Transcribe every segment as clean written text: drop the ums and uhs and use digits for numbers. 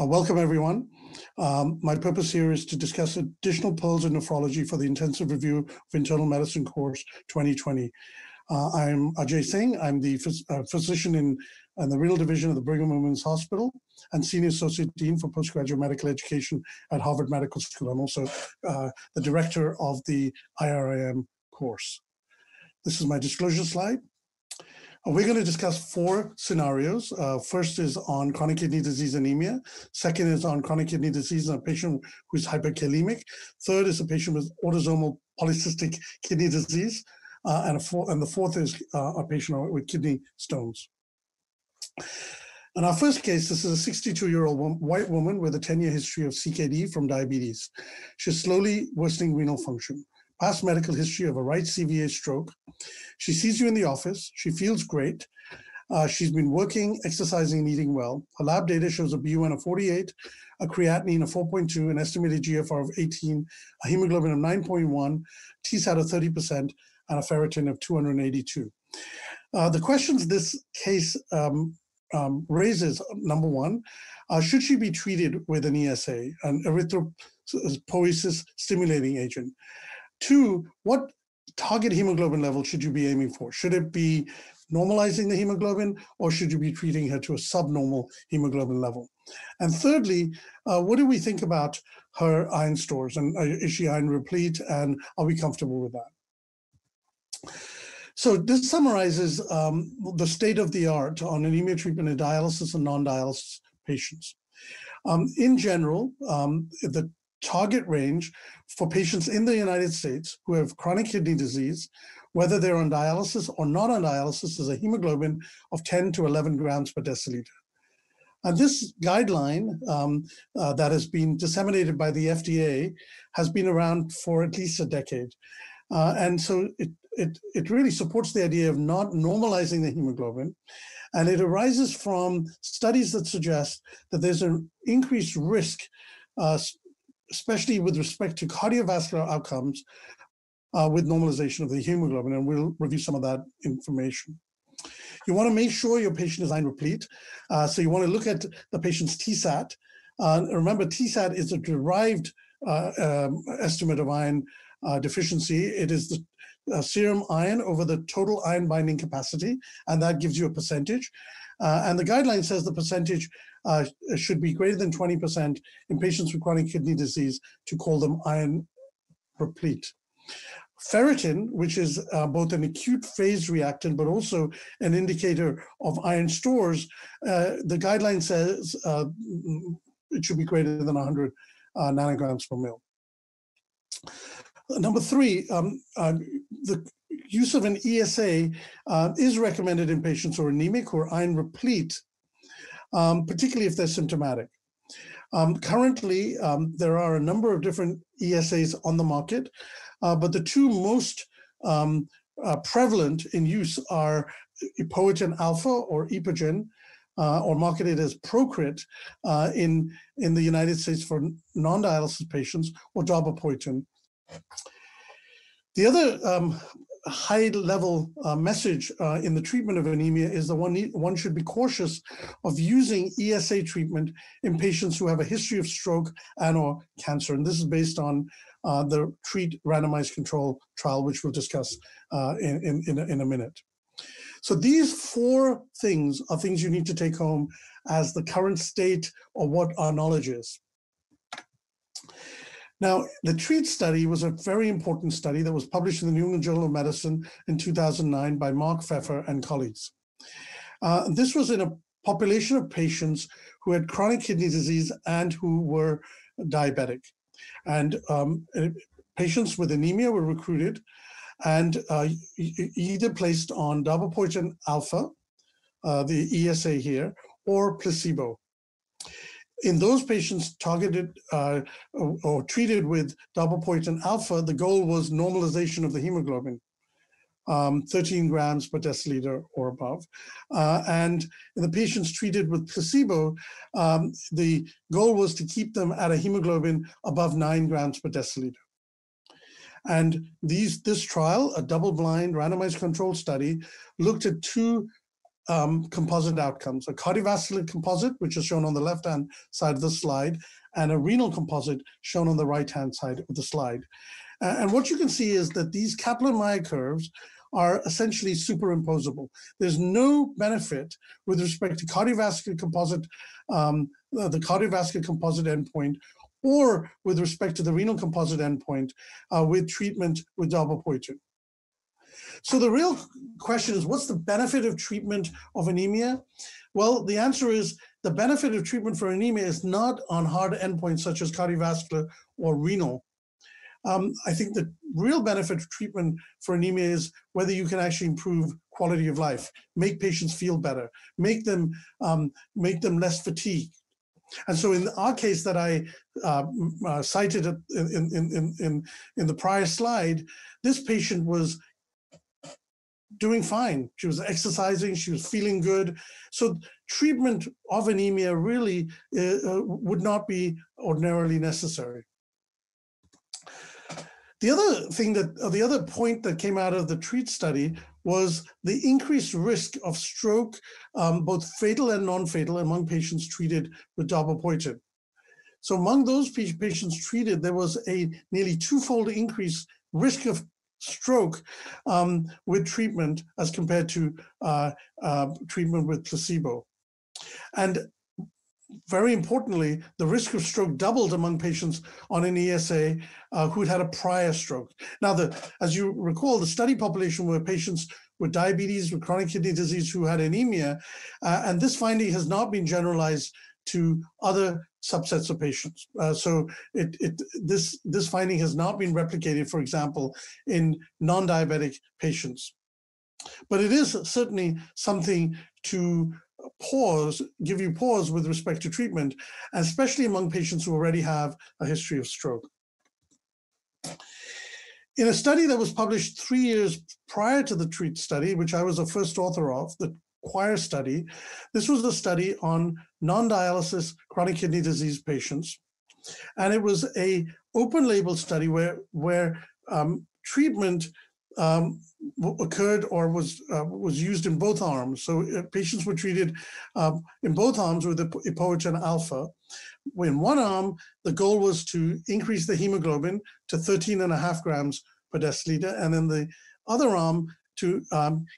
Welcome, everyone. My purpose here is to discuss additional polls in nephrology for the Intensive Review of Internal Medicine course 2020. I'm Ajay Singh. I'm the physician in the renal division of the Brigham and Women's Hospital and Senior Associate Dean for Postgraduate Medical Education at Harvard Medical School. I'm also the director of the IRIM course. This is my disclosure slide. We're going to discuss four scenarios. First is on chronic kidney disease anemia. Second is on chronic kidney disease in a patient who is hyperkalemic. Third is a patient with autosomal polycystic kidney disease. And the fourth is a patient with kidney stones. In our first case, this is a 62-year-old white woman with a 10-year history of CKD from diabetes. She has slowly worsening renal function, past medical history of a right CVA stroke. She sees you in the office. She feels great. She's been working, exercising, and eating well. Her lab data shows a BUN of 48, a creatinine of 4.2, an estimated GFR of 18, a hemoglobin of 9.1, TSAT of 30%, and a ferritin of 282. The questions this case raises, number one, should she be treated with an ESA, an erythropoiesis stimulating agent? Two, what target hemoglobin level should you be aiming for? Should it be normalizing the hemoglobin, or should you be treating her to a subnormal hemoglobin level? And thirdly, what do we think about her iron stores? And is she iron replete, and are we comfortable with that? So this summarizes the state of the art on anemia treatment in dialysis and non-dialysis patients. In general, the target range for patients in the United States who have chronic kidney disease, whether they're on dialysis or not on dialysis, is a hemoglobin of 10 to 11 grams per deciliter. And this guideline that has been disseminated by the FDA has been around for at least a decade. And so it really supports the idea of not normalizing the hemoglobin. And it arises from studies that suggest that there's an increased risk, especially with respect to cardiovascular outcomes with normalization of the hemoglobin, and we'll review some of that information. You want to make sure your patient is iron replete, so you want to look at the patient's TSAT. Remember, TSAT is a derived estimate of iron deficiency. It is the serum iron over the total iron binding capacity, and that gives you a percentage. And the guideline says the percentage should be greater than 20% in patients with chronic kidney disease to call them iron replete. Ferritin, which is both an acute phase reactant but also an indicator of iron stores, the guideline says it should be greater than 100 nanograms per mil. Number three, the use of an ESA is recommended in patients who are anemic or iron replete, particularly if they're symptomatic. Currently, there are a number of different ESAs on the market, but the two most prevalent in use are Epoetin alpha or Epogen, or marketed as Procrit in the United States for non-dialysis patients, or Darbepoetin. The other high-level message in the treatment of anemia is that one should be cautious of using ESA treatment in patients who have a history of stroke and/or cancer. And this is based on the TREAT randomized control trial, which we'll discuss in a minute. So these four things are things you need to take home as the current state of what our knowledge is. Now, the TREAT study was a very important study that was published in the New England Journal of Medicine in 2009 by Mark Pfeffer and colleagues. This was in a population of patients who had chronic kidney disease and who were diabetic. And patients with anemia were recruited and either placed on Darbepoetin alpha, the ESA here, or placebo. In those patients targeted or treated with Darbepoetin alpha, the goal was normalization of the hemoglobin, 13 grams per deciliter or above. And in the patients treated with placebo, the goal was to keep them at a hemoglobin above 9 grams per deciliter. And this trial, a double-blind randomized control study, looked at two composite outcomes: a cardiovascular composite, which is shown on the left-hand side of the slide, and a renal composite shown on the right-hand side of the slide. And what you can see is that these Kaplan-Meier curves are essentially superimposable. There's no benefit with respect to cardiovascular composite, the cardiovascular composite endpoint, or with respect to the renal composite endpoint with treatment with darbepoetin. So the real question is, what's the benefit of treatment of anemia? Well, the answer is the benefit of treatment for anemia is not on hard endpoints such as cardiovascular or renal. I think the real benefit of treatment for anemia is whether you can actually improve quality of life, make patients feel better, make them less fatigued. And so in our case that I cited in the prior slide, this patient was doing fine. She was exercising, she was feeling good. So treatment of anemia really would not be ordinarily necessary. The other point that came out of the TREAT study was the increased risk of stroke, both fatal and non-fatal, among patients treated with darbepoetin. So among those patients treated, there was a nearly twofold increase risk of stroke with treatment as compared to treatment with placebo. And very importantly, the risk of stroke doubled among patients on an ESA who'd had a prior stroke. Now, as you recall, the study population were patients with diabetes, with chronic kidney disease who had anemia, and this finding has not been generalized to other subsets of patients. So this finding has not been replicated, for example, in non-diabetic patients. But it is certainly something to give you pause with respect to treatment, especially among patients who already have a history of stroke. In a study that was published 3 years prior to the TREAT study, which I was the first author of, the Choir study, this was a study on non-dialysis chronic kidney disease patients. And it was a open label study where treatment occurred or was used in both arms. So patients were treated in both arms with epoetin alpha. In one arm, the goal was to increase the hemoglobin to 13.5 grams per deciliter, and in the other arm to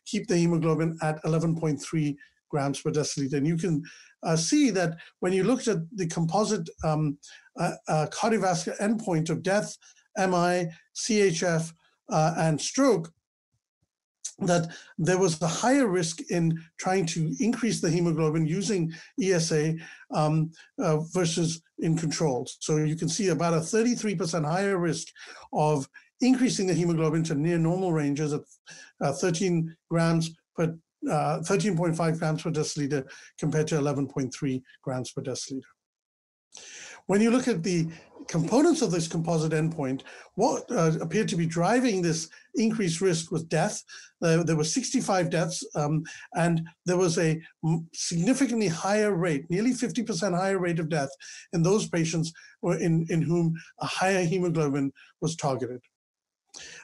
keep the hemoglobin at 11.3 grams per deciliter. And you can see that when you looked at the composite cardiovascular endpoint of death, MI, CHF, and stroke, that there was a higher risk in trying to increase the hemoglobin using ESA versus in controls. So you can see about a 33% higher risk of increasing the hemoglobin to near normal ranges at 13.5 grams per deciliter compared to 11.3 grams per deciliter. When you look at the components of this composite endpoint, what appeared to be driving this increased risk was death. There were 65 deaths, and there was a significantly higher rate, nearly 50% higher rate of death in those patients in whom a higher hemoglobin was targeted.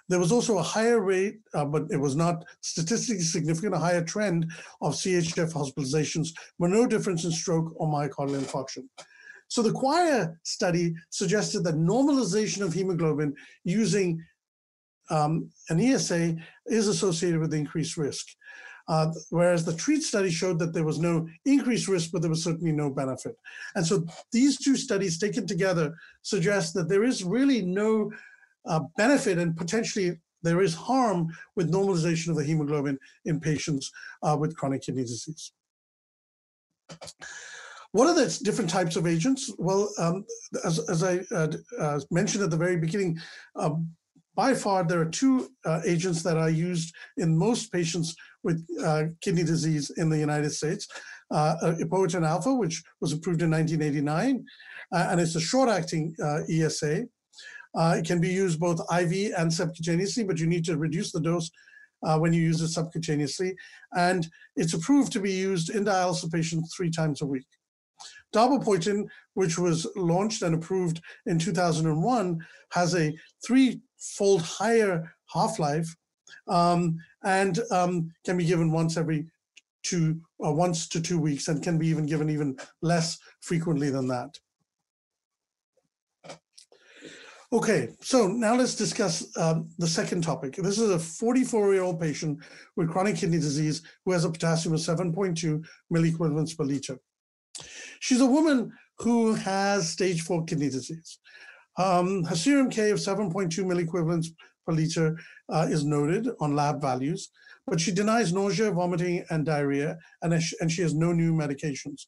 There was also a higher rate, but it was not statistically significant, a higher trend of CHF hospitalizations, but no difference in stroke or myocardial infarction. So the Choir study suggested that normalization of hemoglobin using an ESA is associated with increased risk, whereas the TREAT study showed that there was no increased risk, but there was certainly no benefit. And so these two studies taken together suggest that there is really no benefit, and potentially there is harm with normalization of the hemoglobin in patients with chronic kidney disease. What are the different types of agents? Well, as I mentioned at the very beginning, by far there are two agents that are used in most patients with kidney disease in the United States. Epoetin alpha, which was approved in 1989, and it's a short-acting ESA. It can be used both IV and subcutaneously, but you need to reduce the dose when you use it subcutaneously. And it's approved to be used in dialysis patients 3 times a week. Darbepoetin, which was launched and approved in 2001, has a 3-fold higher half-life and can be given once every once to 2 weeks, and can be even given even less frequently than that. Okay, so now let's discuss the second topic. This is a 44-year-old patient with chronic kidney disease who has a potassium of 7.2 milliequivalents per liter. She's a woman who has stage 4 kidney disease. Her serum K of 7.2 milliequivalents per liter is noted on lab values, but she denies nausea, vomiting, and diarrhea, and she has no new medications.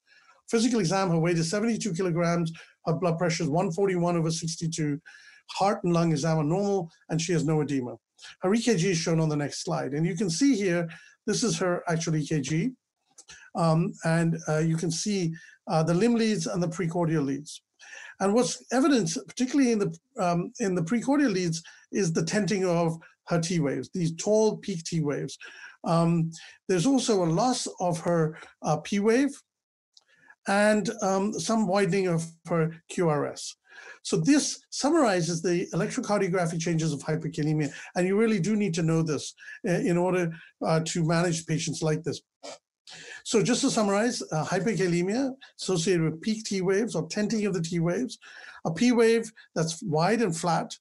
Physical exam, her weight is 72 kilograms, her blood pressure is 141/62, heart and lung exam are normal, and she has no edema. Her EKG is shown on the next slide. And you can see here, this is her actual EKG. You can see the limb leads and the precordial leads. And what's evident, particularly in the precordial leads, is the tenting of her T waves, these tall peak T waves. There's also a loss of her P wave and some widening of her QRS. So this summarizes the electrocardiographic changes of hyperkalemia, and you really do need to know this in order to manage patients like this. So just to summarize, hyperkalemia associated with peak T waves or tenting of the T waves, a P wave that's wide and flat,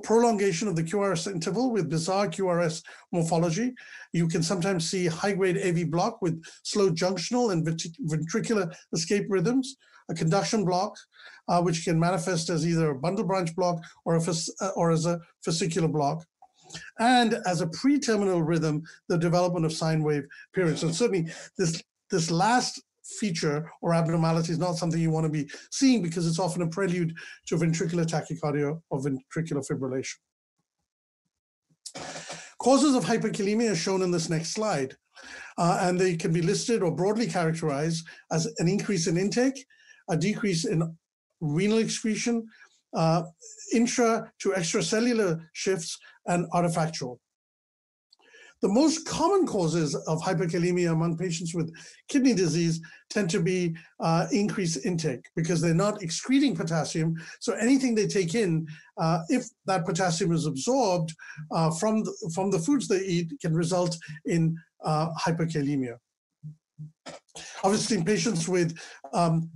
prolongation of the QRS interval with bizarre QRS morphology. You can sometimes see high-grade AV block with slow junctional and ventricular escape rhythms, a conduction block, which can manifest as either a bundle branch block or as a fascicular block, and as a pre-terminal rhythm, the development of sine wave periods. So certainly this last feature or abnormality is not something you want to be seeing because it's often a prelude to ventricular tachycardia or ventricular fibrillation. Causes of hyperkalemia are shown in this next slide, and they can be listed or broadly characterized as an increase in intake, a decrease in renal excretion, intra to extracellular shifts, and artifactual. The most common causes of hyperkalemia among patients with kidney disease tend to be increased intake because they're not excreting potassium. So anything they take in, if that potassium is absorbed from the foods they eat, can result in hyperkalemia. Obviously, in patients with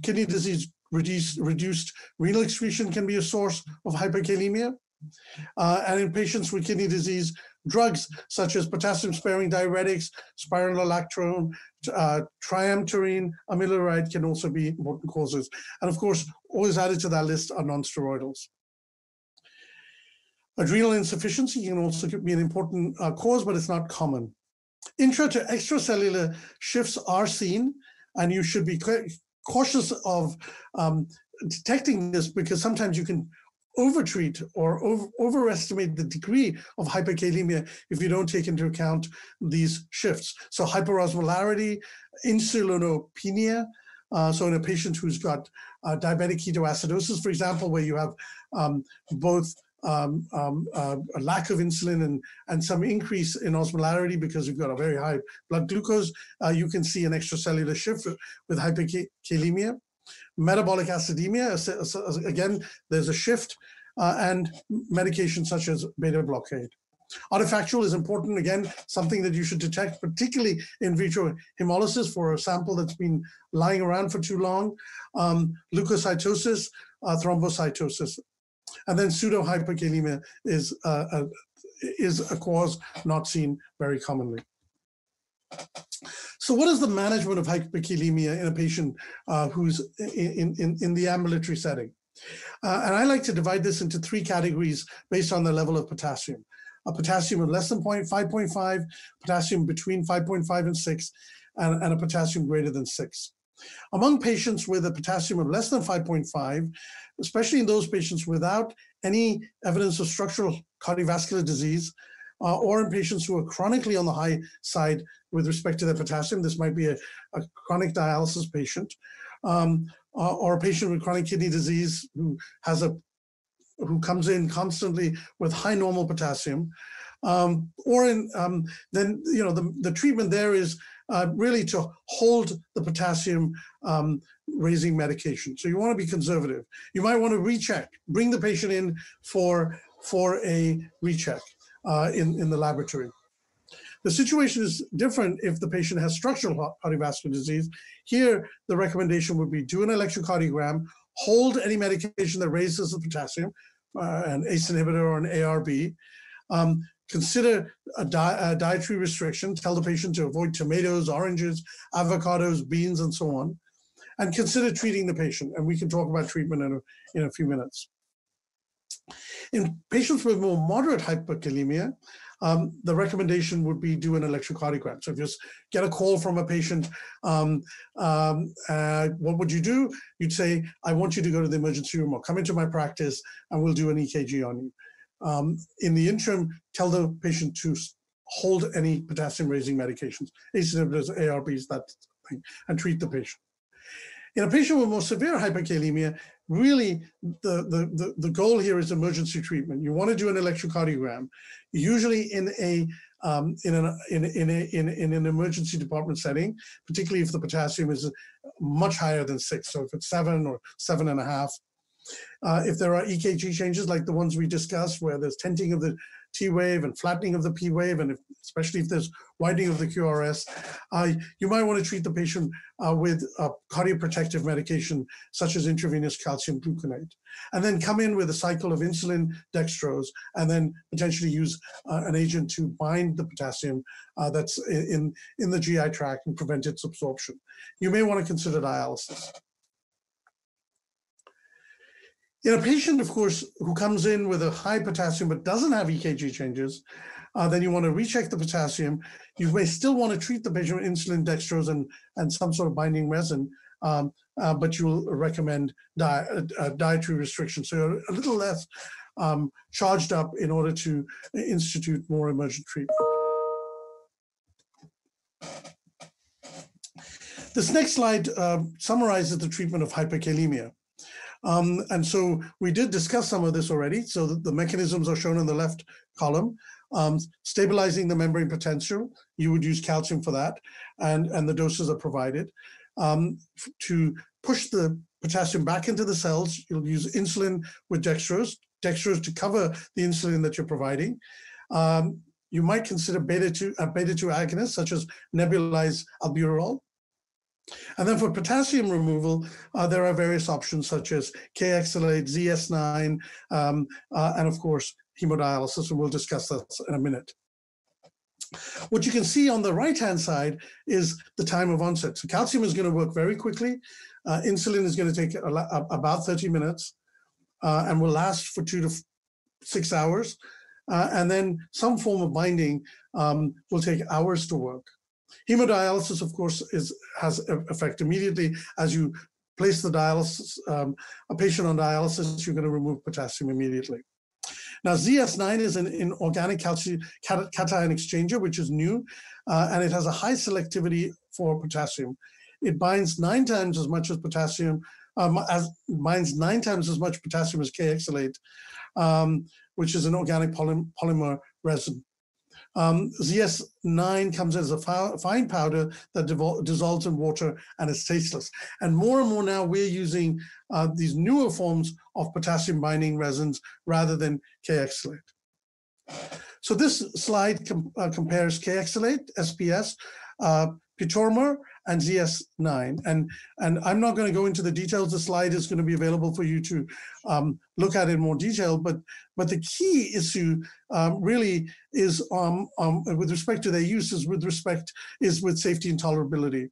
kidney disease, reduced renal excretion can be a source of hyperkalemia. And in patients with kidney disease, drugs such as potassium-sparing diuretics, spironolactone, triamterene, amiloride can also be important causes. And of course, always added to that list are nonsteroidals. Adrenal insufficiency can also be an important cause, but it's not common. Intra to extracellular shifts are seen, and you should be cautious of detecting this because sometimes you can overtreat or overestimate the degree of hyperkalemia if you don't take into account these shifts. So hyperosmolarity, insulinopenia, so in a patient who's got diabetic ketoacidosis, for example, where you have both a lack of insulin and some increase in osmolarity because you've got a very high blood glucose, you can see an extracellular shift with hyperkalemia. Metabolic acidemia, again, there's a shift, and medications such as beta blockade. Artifactual is important, again, something that you should detect, particularly in vitro hemolysis for a sample that's been lying around for too long, leukocytosis, thrombocytosis. And then pseudohyperkalemia is a cause not seen very commonly. So what is the management of hyperkalemia in a patient who's in the ambulatory setting? And I like to divide this into 3 categories based on the level of potassium. A potassium of less than 5.5, potassium between 5.5 and 6, and a potassium greater than 6. Among patients with a potassium of less than 5.5, especially in those patients without any evidence of structural cardiovascular disease, or in patients who are chronically on the high side with respect to their potassium, this might be a chronic dialysis patient, or a patient with chronic kidney disease who comes in constantly with high normal potassium, or then the treatment there is really to hold the potassium raising medication. So you want to be conservative. You might want to recheck, bring the patient in for a recheck in the laboratory. The situation is different if the patient has structural cardiovascular disease. Here, the recommendation would be do an electrocardiogram, hold any medication that raises the potassium, an ACE inhibitor or an ARB. Consider a dietary restriction. Tell the patient to avoid tomatoes, oranges, avocados, beans, and so on. And consider treating the patient. And we can talk about treatment in a few minutes. In patients with more moderate hyperkalemia, the recommendation would be do an electrocardiogram. So if you just get a call from a patient, what would you do? You'd say, I want you to go to the emergency room or come into my practice and we'll do an EKG on you. In the interim, tell the patient to hold any potassium-raising medications, ACE inhibitors, ARBs, that thing, and treat the patient. In a patient with more severe hyperkalemia, really the goal here is emergency treatment. You want to do an electrocardiogram, usually in an emergency department setting, particularly if the potassium is much higher than 6. So if it's 7 or 7.5. If there are EKG changes like the ones we discussed, where there's tenting of the T wave and flattening of the P wave, and especially if there's widening of the QRS, you might want to treat the patient with cardioprotective medication such as intravenous calcium gluconate, and then come in with a cycle of insulin, dextrose, and then potentially use an agent to bind the potassium that's in the GI tract and prevent its absorption. You may want to consider dialysis. In a patient, of course, who comes in with a high potassium but doesn't have EKG changes, then you want to recheck the potassium. You may still want to treat the patient with insulin, dextrose, and some sort of binding resin, but you'll recommend dietary restrictions. So you're a little less charged up in order to institute more emergent treatment. This next slide summarizes the treatment of hyperkalemia. And so we did discuss some of this already. So the mechanisms are shown in the left column. Stabilizing the membrane potential, you would use calcium for that, and the doses are provided. To push the potassium back into the cells, you'll use insulin with dextrose to cover the insulin that you're providing. You might consider beta-2 agonists, such as nebulized albuterol. And then for potassium removal, there are various options such as K-exalate, ZS9, and of course, hemodialysis, and we'll discuss that in a minute. What you can see on the right-hand side is the time of onset. So calcium is going to work very quickly. Insulin is going to take about 30 minutes and will last for 2 to 6 hours. And then some form of binding will take hours to work. Hemodialysis, of course, has effect immediately. As you place the dialysis, a patient on dialysis, you're going to remove potassium immediately. Now, ZS9 is an inorganic cation exchanger, which is new, and it has a high selectivity for potassium. It binds 9 times as much as potassium, binds 9 times as much potassium as K-exalate, which is an organic polymer resin. ZS9 comes as a fine powder that dissolves in water and is tasteless. And more now we're using these newer forms of potassium binding resins rather than K-exalate. So this slide compares K-exalate, SPS, Pitormer, and ZS9. And I'm not going to go into the details. The slide is going to be available for you to look at in more detail. But the key issue really is with respect to their use is with safety and tolerability.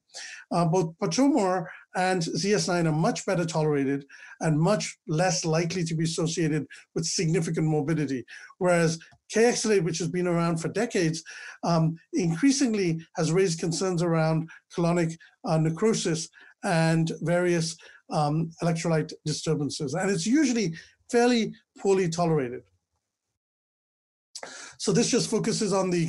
Both Pitormer and ZS9 are much better tolerated and much less likely to be associated with significant morbidity, whereas K-exalate, which has been around for decades, increasingly has raised concerns around colonic necrosis and various electrolyte disturbances, and it's usually fairly poorly tolerated. So this just focuses on the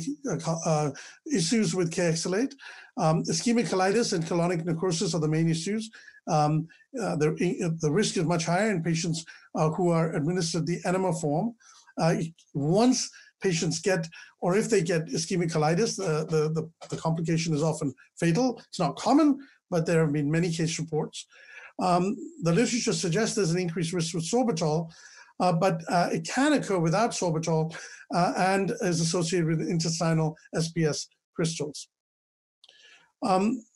issues with K-exalate. Ischemic colitis and colonic necrosis are the main issues. The risk is much higher in patients who are administered the enema form. Once patients get, or if they get ischemic colitis, the complication is often fatal. It's not common, but there have been many case reports. The literature suggests there's an increased risk with sorbitol, but it can occur without sorbitol and is associated with intestinal SPS crystals.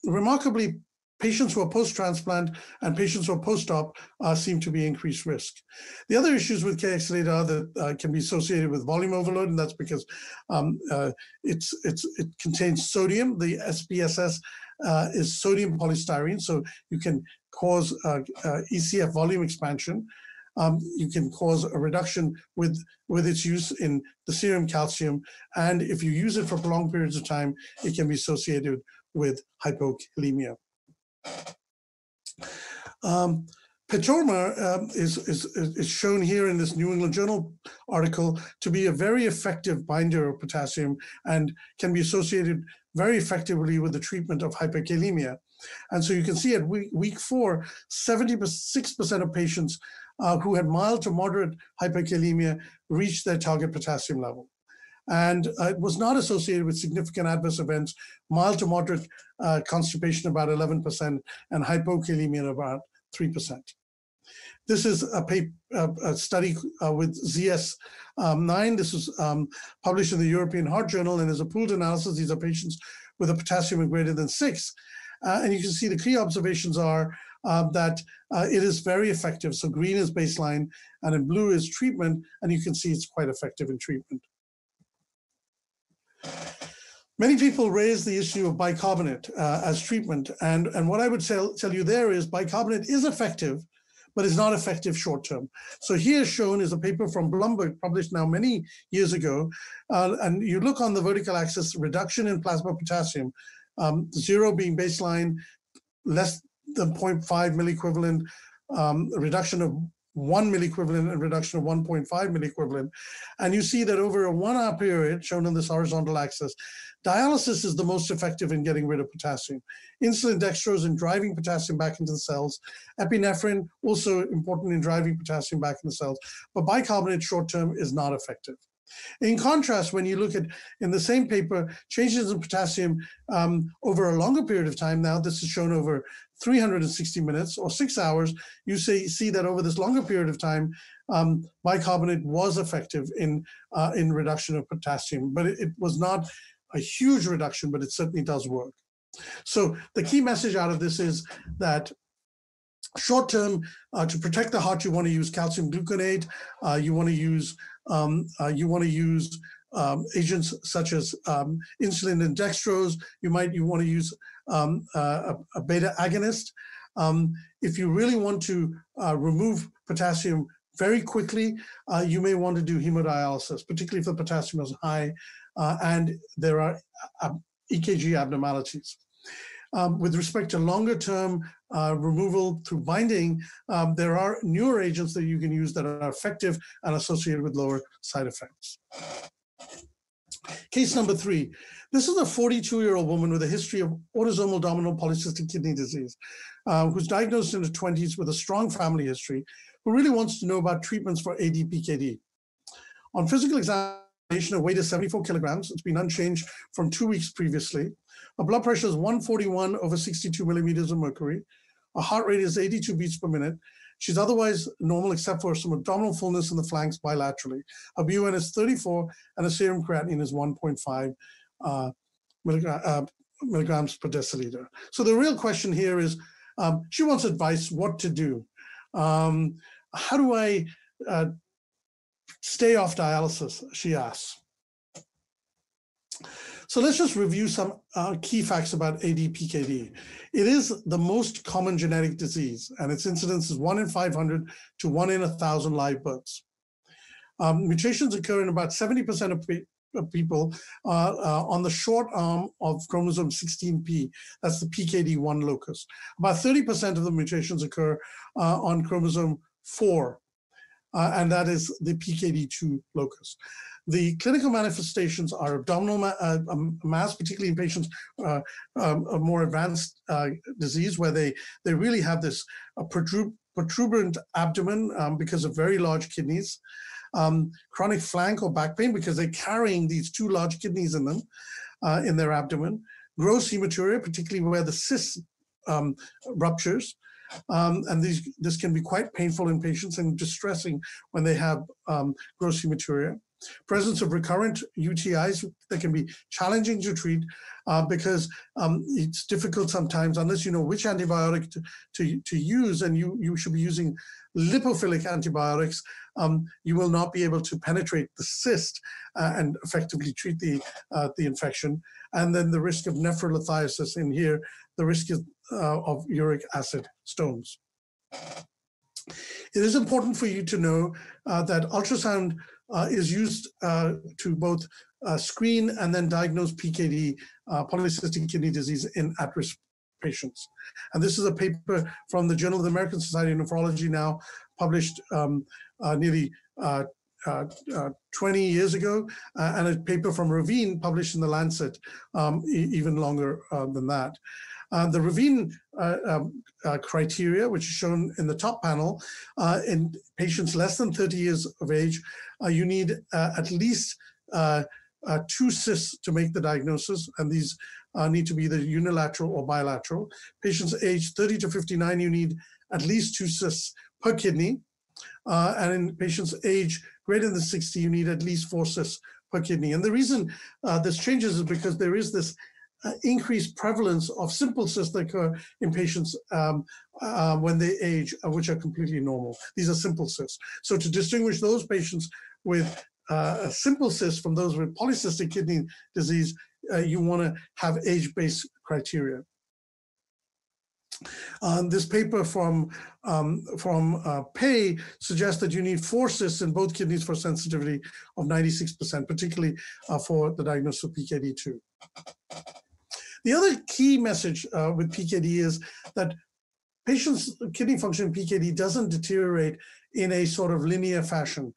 Remarkably, patients who are post-transplant and patients who are post-op seem to be increased risk. The other issues with KX-late are that can be associated with volume overload, and that's because it contains sodium. The SPSS is sodium polystyrene, so you can cause ECF volume expansion. You can cause a reduction with its use in the serum calcium, and if you use it for prolonged periods of time, it can be associated with hypokalemia. Petomer is shown here in this New England Journal article to be a very effective binder of potassium and can be associated very effectively with the treatment of hyperkalemia. And so you can see at week 4, 76% of patients who had mild to moderate hyperkalemia reached their target potassium level. And it was not associated with significant adverse events, mild to moderate constipation about 11%, and hypokalemia about 3%. This is a study with ZS9. This was published in the European Heart Journal and is a pooled analysis. These are patients with a potassium of greater than 6. And you can see the key observations are that it is very effective. So green is baseline and in blue is treatment, and you can see it's quite effective in treatment. Many people raise the issue of bicarbonate as treatment, and what I would tell you there is bicarbonate is effective, but it's not effective short-term. So here shown is a paper from Blumberg, published now many years ago, and you look on the vertical axis, reduction in plasma potassium, 0 being baseline, less than 0.5 milliequivalent, reduction of 1 milliequivalent, and reduction of 1.5 milliequivalent. And you see that over a 1-hour period, shown on this horizontal axis, dialysis is the most effective in getting rid of potassium. Insulin dextrose in driving potassium back into the cells. Epinephrine, also important in driving potassium back in the cells. But bicarbonate short-term is not effective. In contrast, when you look at, in the same paper, changes in potassium over a longer period of time, now this is shown over 360 minutes or 6 hours, you see that over this longer period of time, bicarbonate was effective in reduction of potassium, but it was not a huge reduction, but it certainly does work. So the key message out of this is that short term, to protect the heart, you want to use calcium gluconate. You want to use agents such as insulin and dextrose. You want to use a beta agonist. If you really want to remove potassium very quickly, you may want to do hemodialysis, particularly if the potassium is high and there are EKG abnormalities. With respect to longer term removal through binding, there are newer agents that you can use that are effective and associated with lower side effects. Case number 3. This is a 42-year-old woman with a history of autosomal dominant polycystic kidney disease, who's diagnosed in her 20s with a strong family history, who really wants to know about treatments for ADPKD. On physical examination, her weight is 74 kilograms. It's been unchanged from 2 weeks previously. Her blood pressure is 141 over 62 millimeters of mercury. Her heart rate is 82 beats per minute. She's otherwise normal except for some abdominal fullness in the flanks bilaterally. Her BUN is 34 and her serum creatinine is 1.5 milligrams per deciliter. So the real question here is, she wants advice what to do. How do I stay off dialysis, she asks. So let's just review some key facts about ADPKD. It is the most common genetic disease, and its incidence is 1 in 500 to 1 in 1,000 live births. Mutations occur in about 70% of people on the short arm of chromosome 16p. That's the PKD1 locus. About 30% of the mutations occur on chromosome 4, and that is the PKD2 locus. The clinical manifestations are abdominal mass, particularly in patients of more advanced disease, where they really have this protuberant abdomen because of very large kidneys, chronic flank or back pain because they're carrying these 2 large kidneys in them, in their abdomen, gross hematuria, particularly where the cysts ruptures. And this can be quite painful in patients and distressing when they have gross hematuria. Presence of recurrent UTIs that can be challenging to treat because it's difficult sometimes unless you know which antibiotic to use, and you should be using lipophilic antibiotics. You will not be able to penetrate the cyst and effectively treat the infection. And then the risk of nephrolithiasis in here, the risk of uric acid stones. It is important for you to know that ultrasound is used to both screen and then diagnose PKD, polycystic kidney disease, in at-risk patients. And this is a paper from the Journal of the American Society of Nephrology, now published nearly 20 years ago, and a paper from Ravine published in the Lancet even longer than that. The Ravine criteria, which is shown in the top panel, in patients less than 30 years of age, you need at least 2 cysts to make the diagnosis, and these need to be either unilateral or bilateral. Patients aged 30 to 59, you need at least 2 cysts per kidney. And in patients age greater than 60, you need at least 4 cysts per kidney. And the reason this changes is because there is this increased prevalence of simple cysts that occur in patients when they age, which are completely normal. These are simple cysts. So to distinguish those patients with a simple cyst from those with polycystic kidney disease, you want to have age-based criteria. This paper from Pei suggests that you need 4 cysts in both kidneys for sensitivity of 96%, particularly for the diagnosis of PKD2. The other key message with PKD is that patients' kidney function in PKD doesn't deteriorate in a sort of linear fashion.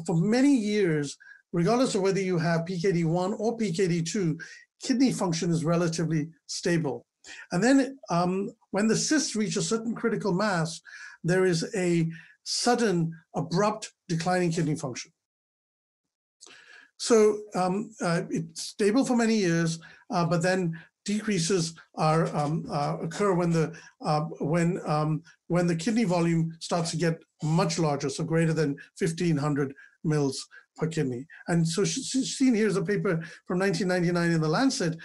For many years, regardless of whether you have PKD1 or PKD2, kidney function is relatively stable. And then when the cysts reach a certain critical mass, there is a sudden, abrupt decline in kidney function. So it's stable for many years, but then decreases occur when the kidney volume starts to get much larger, so greater than 1,500 mils per kidney. And so seen here is a paper from 1999 in the Lancet.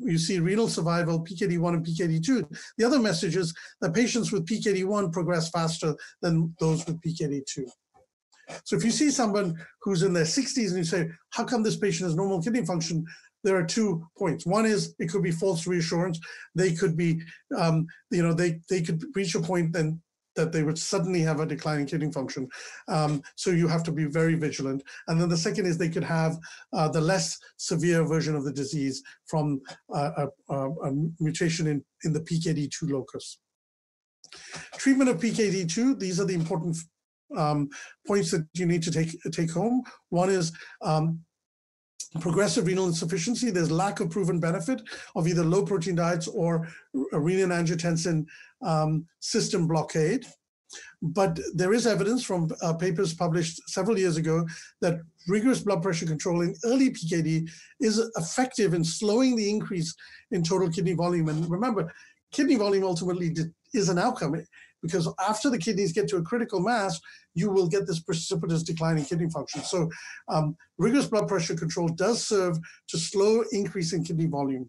You see renal survival, PKD1 and PKD2. The other message is that patients with PKD1 progress faster than those with PKD2. So if you see someone who's in their 60s and you say, how come this patient has normal kidney function? There are 2 points. One is it could be false reassurance. They could be, they could reach a point then that they would suddenly have a decline in kidney function. So you have to be very vigilant. And then the second is they could have the less severe version of the disease from a mutation in the PKD2 locus. Treatment of PKD2, these are the important points that you need to take home. One is progressive renal insufficiency. There's lack of proven benefit of either low protein diets or renin-angiotensin system blockade. But there is evidence from papers published several years ago that rigorous blood pressure control in early PKD is effective in slowing the increase in total kidney volume. And remember, kidney volume ultimately is an outcome, because after the kidneys get to a critical mass, you will get this precipitous decline in kidney function. So rigorous blood pressure control does serve to slow increase in kidney volume.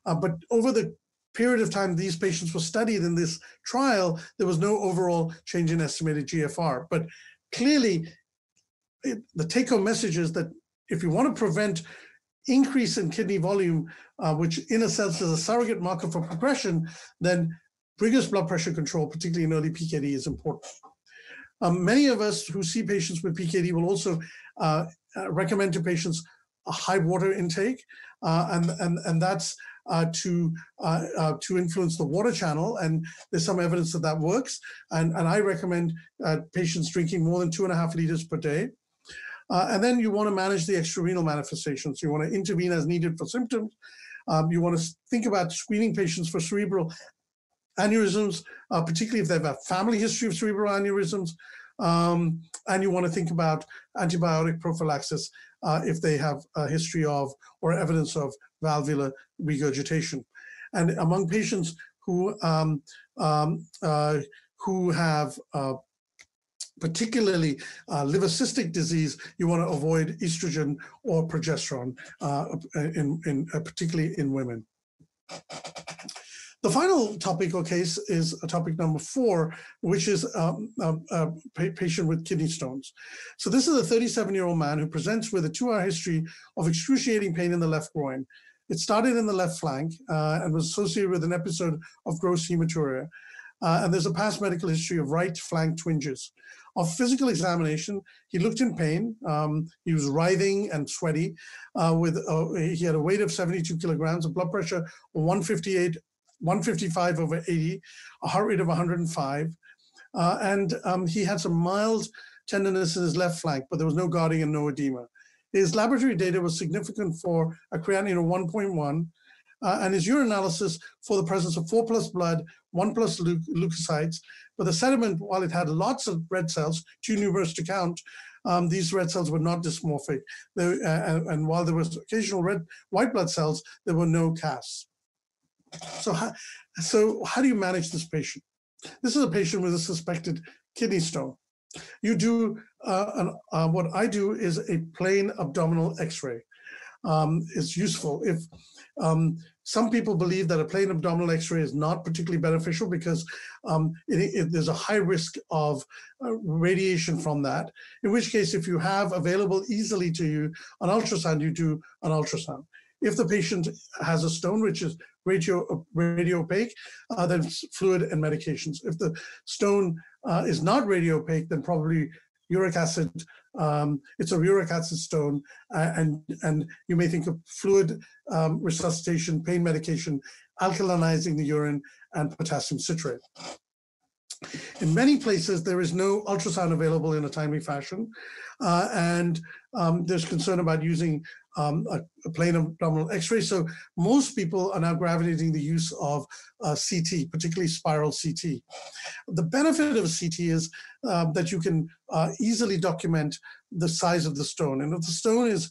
But over the period of time these patients were studied in this trial, there was no overall change in estimated GFR. But clearly, the take-home message is that if you want to prevent increase in kidney volume, which in a sense is a surrogate marker for progression, then rigorous blood pressure control, particularly in early PKD, is important. Many of us who see patients with PKD will also recommend to patients a high water intake, and that's to influence the water channel, and there's some evidence that that works. And I recommend patients drinking more than 2.5 liters per day. And then you want to manage the extrarenal manifestations. You want to intervene as needed for symptoms. You want to think about screening patients for cerebral aneurysms, particularly if they have a family history of cerebral aneurysms. And you want to think about antibiotic prophylaxis if they have a history of or evidence of valvular regurgitation. And among patients who have particularly liver cystic disease, you want to avoid estrogen or progesterone, particularly in women. The final topic or case is topic number 4, which is a patient with kidney stones. So this is a 37-year-old man who presents with a 2-hour history of excruciating pain in the left groin. It started in the left flank and was associated with an episode of gross hematuria. And there's a past medical history of right flank twinges. Of physical examination, he looked in pain. He was writhing and sweaty. He had a weight of 72 kilograms, a blood pressure of 155 over 80, a heart rate of 105. And he had some mild tenderness in his left flank, but there was no guarding and no edema. His laboratory data was significant for a creatinine of 1.1. And his urine analysis for the presence of 4+ blood, 1+ leukocytes. But the sediment, while it had lots of red cells, too numerous to count, these red cells were not dysmorphic. And while there was occasional white blood cells, there were no casts. So how do you manage this patient? This is a patient with a suspected kidney stone. You do, what I do is a plain abdominal X-ray. It's useful. If some people believe that a plain abdominal X-ray is not particularly beneficial because there's a high risk of radiation from that, in which case if you have available easily to you an ultrasound, you do an ultrasound. If the patient has a stone which is radio opaque, then it's fluid and medications. If the stone is not radio opaque, then probably uric acid. It's a uric acid stone, and you may think of fluid resuscitation, pain medication, alkalinizing the urine, and potassium citrate. In many places, there is no ultrasound available in a timely fashion, and there's concern about using a plain abdominal X-ray. So most people are now gravitating the use of CT, particularly spiral CT. The benefit of a CT is that you can easily document the size of the stone. And if the stone is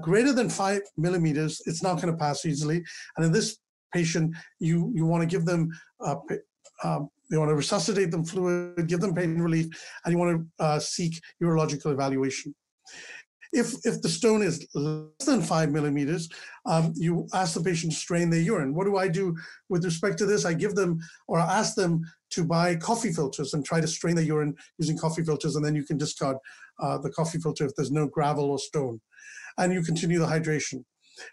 greater than 5 millimeters, it's not going to pass easily. And in this patient, you want to give them you want to resuscitate them fluid, give them pain relief, and you want to seek urological evaluation. If the stone is less than 5 millimeters, you ask the patient to strain their urine. What do I do with respect to this? I give them, or I ask them to buy coffee filters and try to strain their urine using coffee filters, and then you can discard the coffee filter if there's no gravel or stone. And you continue the hydration.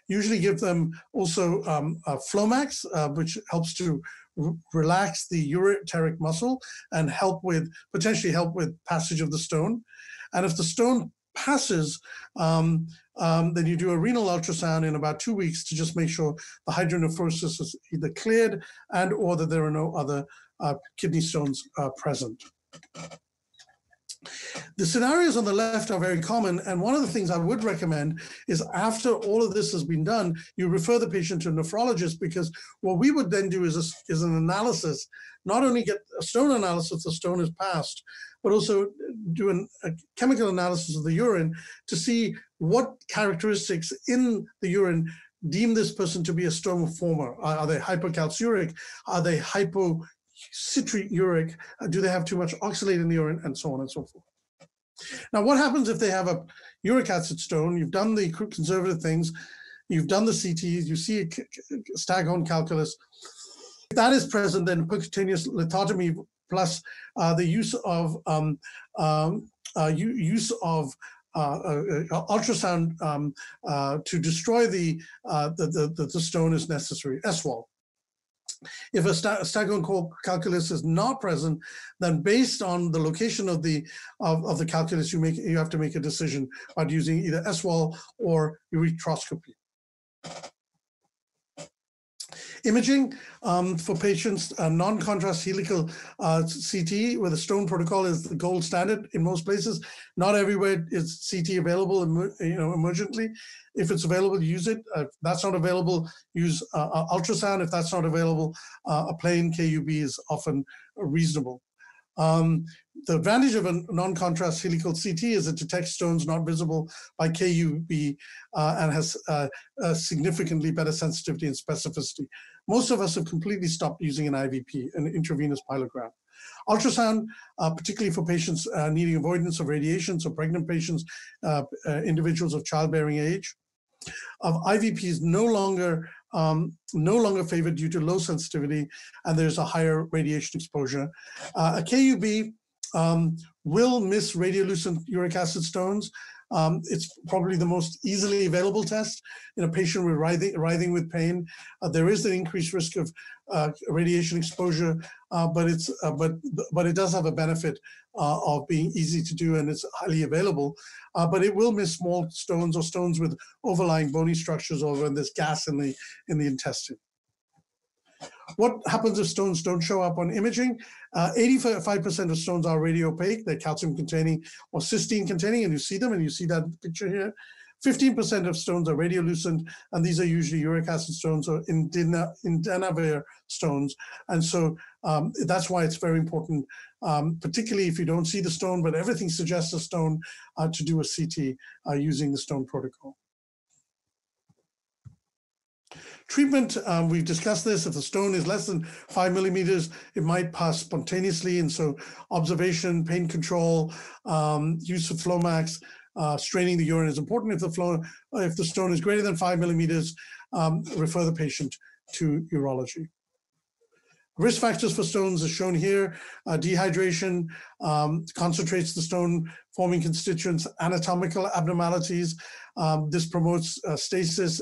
Usually give them also Flomax, which helps to relax the ureteric muscle and potentially help with passage of the stone. And if the stone passes, then you do a renal ultrasound in about 2 weeks to just make sure the hydronephrosis is either cleared and or that there are no other kidney stones present. The scenarios on the left are very common, and one of the things I would recommend is after all of this has been done, you refer the patient to a nephrologist, because what we would then do is an analysis, not only get a stone analysis, the stone is passed, but also do a chemical analysis of the urine to see what characteristics in the urine deem this person to be a stone former. Are they hypercalciuric? Are they hypocitriuric? Do they have too much oxalate in the urine? And so on and so forth. Now, what happens if they have a uric acid stone? You've done the conservative things. You've done the CTs. You see a staghorn calculus. If that is present, then percutaneous lithotomy plus the use of ultrasound to destroy the stone is necessary. SWOL. If a staghorn calculus is not present, then based on the location of the calculus, you have to make a decision about using either SWOL or ureteroscopy. Imaging for patients, non-contrast helical CT with a stone protocol is the gold standard in most places. Not everywhere is CT available, emergently. If it's available, use it. If that's not available, use ultrasound. If that's not available, a plain KUB is often reasonable. The advantage of a non-contrast helical CT is it detects stones not visible by KUB and has a significantly better sensitivity and specificity most of us have completely stopped using an IVP, an intravenous pyelogram. Ultrasound, particularly for patients needing avoidance of radiation, so pregnant patients, individuals of childbearing age, of IVP is no longer favored due to low sensitivity, and there's a higher radiation exposure. A KUB will miss radiolucent uric acid stones. It's probably the most easily available test in a patient with writhing with pain. There is an increased risk of radiation exposure, but it does have a benefit of being easy to do, and it's highly available. But it will miss small stones or stones with overlying bony structures, or when there's gas in the intestine. What happens if stones don't show up on imaging? 85% of stones are radiopaque. They're calcium containing or cysteine containing, and you see them, and you see that picture here. 15% of stones are radiolucent, and these are usually uric acid stones or Indinavir stones. And so that's why it's very important, particularly if you don't see the stone, but everything suggests a stone, to do a CT using the stone protocol. Treatment, we've discussed this. If the stone is less than 5 millimeters, it might pass spontaneously. And so observation, pain control, use of Flomax, straining the urine is important. If the stone is greater than 5 millimeters, refer the patient to urology. Risk factors for stones are shown here. Dehydration concentrates the stone-forming constituents, anatomical abnormalities. This promotes stasis,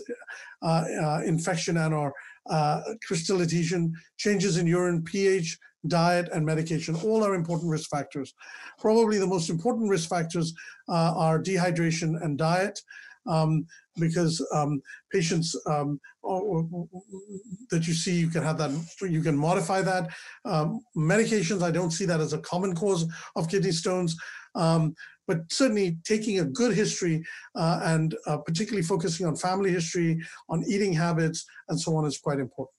infection, and/or crystal adhesion. Changes in urine, pH, diet, and medication, all are important risk factors. Probably the most important risk factors are dehydration and diet, because patients that you see, you can have that, you can modify that. Medications, I don't see that as a common cause of kidney stones, but certainly taking a good history and particularly focusing on family history, on eating habits, and so on is quite important.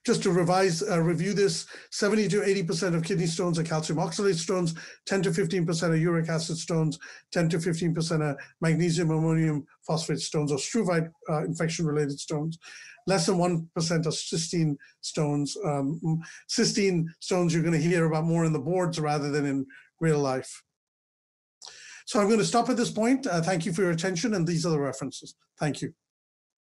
Just to review this, 70 to 80% of kidney stones are calcium oxalate stones, 10 to 15% are uric acid stones, 10 to 15% are magnesium ammonium phosphate stones or struvite infection-related stones. Less than 1% are cysteine stones. Cysteine stones you're going to hear about more in the boards rather than in real life. So I'm going to stop at this point. Thank you for your attention, and these are the references. Thank you.